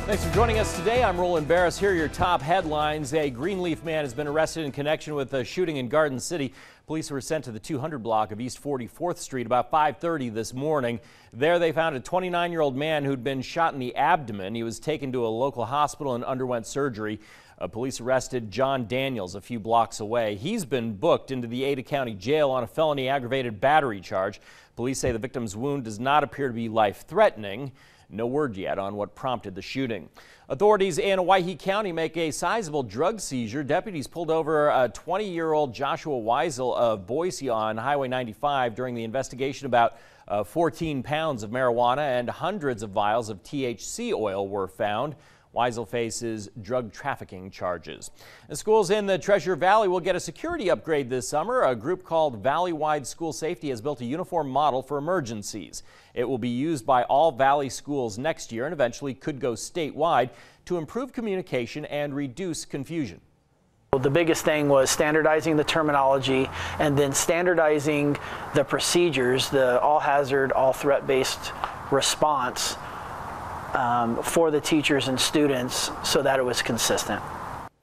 Thanks for joining us today. I'm Roland Barris. Here are your top headlines. A Greenleaf man has been arrested in connection with a shooting in Garden City. Police were sent to the 200 block of East 44th Street about 5:30 this morning. There they found a 29-year-old man who'd been shot in the abdomen. He was taken to a local hospital and underwent surgery. Police arrested John Daniels a few blocks away. He's been booked into the Ada County Jail on a felony aggravated battery charge. Police say the victim's wound does not appear to be life-threatening. No word yet on what prompted the shooting. Authorities in Owyhee County make a sizable drug seizure. Deputies pulled over a 20-year-old Joshua Weisel of Boise on Highway 95 during the investigation. About 14 pounds of marijuana and hundreds of vials of THC oil were found. Weisel faces drug trafficking charges. The schools in the Treasure Valley will get a security upgrade this summer. A group called Valley-Wide School Safety has built a uniform model for emergencies. It will be used by all Valley schools next year and eventually could go statewide to improve communication and reduce confusion. The biggest thing was standardizing the terminology and then standardizing the procedures, the all-hazard, all-threat-based response for the teachers and students so that it was consistent.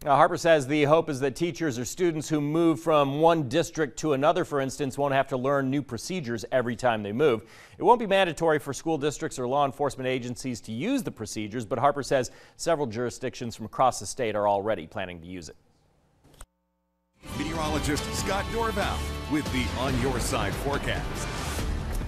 Now, Harper says the hope is that teachers or students who move from one district to another, for instance, won't have to learn new procedures every time they move. It won't be mandatory for school districts or law enforcement agencies to use the procedures, but Harper says several jurisdictions from across the state are already planning to use it. Meteorologist Scott Dorval with the On Your Side forecast.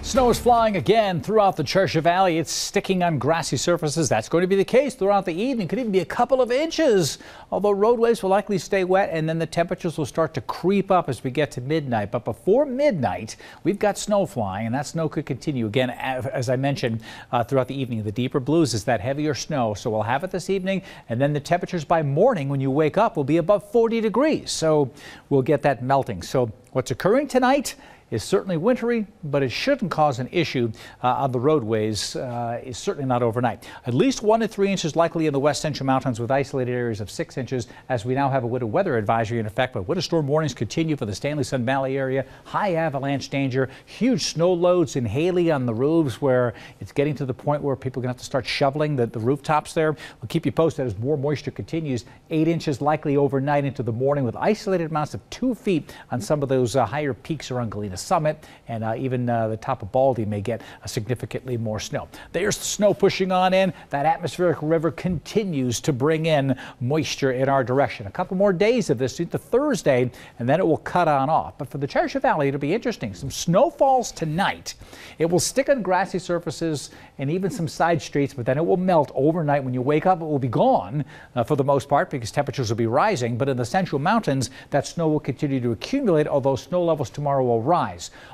Snow is flying again throughout the Treasure Valley. It's sticking on grassy surfaces. That's going to be the case throughout the evening. Could even be a couple of inches, although roadways will likely stay wet, and then the temperatures will start to creep up as we get to midnight. But before midnight, we've got snow flying, and that snow could continue again, as I mentioned, throughout the evening. The deeper blues is that heavier snow, so we'll have it this evening, and then the temperatures by morning when you wake up will be above 40 degrees. So we'll get that melting. So what's occurring tonight is certainly wintry, but it shouldn't cause an issue on the roadways. Is certainly not overnight. At least 1 to 3 inches likely in the west central mountains with isolated areas of 6 inches as we now have a winter weather advisory in effect. But winter storm warnings continue for the Stanley Sun Valley area. High avalanche danger, huge snow loads in Haley on the roofs where it's getting to the point where people are going to have to start shoveling the rooftops there. We'll keep you posted as more moisture continues. 8 inches likely overnight into the morning with isolated amounts of 2 feet on some of those higher peaks around Galena Summit, and even the top of Baldy may get significantly more snow. There's the snow pushing on in. That atmospheric river continues to bring in moisture in our direction. A couple more days of this into Thursday, and then it will cut on off. But for the Treasure Valley, it'll be interesting. Some snow falls tonight. It will stick on grassy surfaces and even some side streets, but then it will melt overnight. When you wake up, it will be gone for the most part because temperatures will be rising. But in the central mountains, that snow will continue to accumulate, although snow levels tomorrow will rise.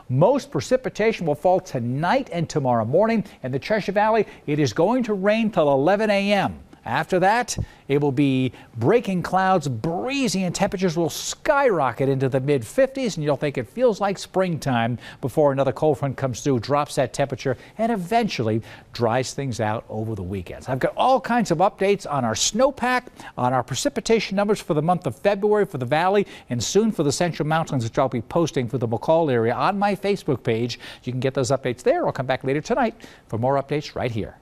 Most precipitation will fall tonight and tomorrow morning. In the Treasure Valley, it is going to rain till 11 a.m. After that, it will be breaking clouds, breezy, and temperatures will skyrocket into the mid-50s, and you'll think it feels like springtime before another cold front comes through, drops that temperature, and eventually dries things out over the weekends. I've got all kinds of updates on our snowpack, on our precipitation numbers for the month of February for the Valley, and soon for the Central Mountains, which I'll be posting for the McCall area on my Facebook page. You can get those updates there. I'll come back later tonight for more updates right here.